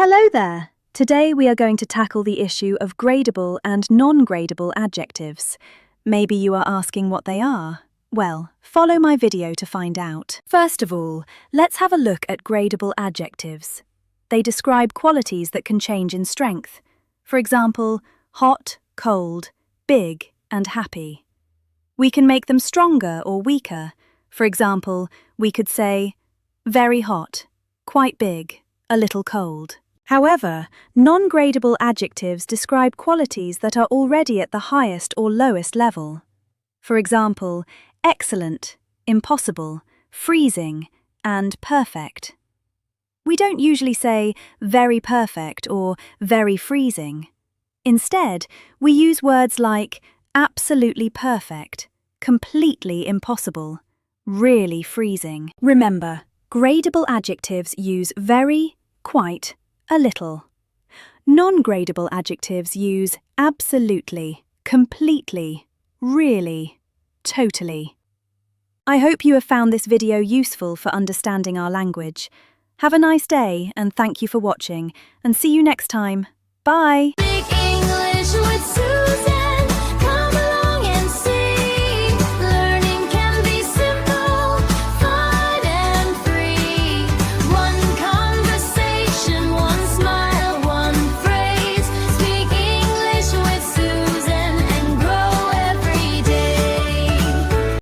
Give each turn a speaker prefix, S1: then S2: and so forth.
S1: Hello there! Today we are going to tackle the issue of gradable and non-gradable adjectives. Maybe you are asking what they are. Well, follow my video to find out. First of all, let's have a look at gradable adjectives. They describe qualities that can change in strength. For example, hot, cold, big, and happy. We can make them stronger or weaker. For example, we could say, very hot, quite big, a little cold. However, non-gradable adjectives describe qualities that are already at the highest or lowest level. For example, excellent, impossible, freezing, and perfect. We don't usually say very perfect or very freezing. Instead, we use words like absolutely perfect, completely impossible, really freezing. Remember, gradable adjectives use very, quite, a little. Non-gradable adjectives use absolutely, completely, really, totally. I hope you have found this video useful for understanding our language. Have a nice day and thank you for watching, and see you next time. Bye!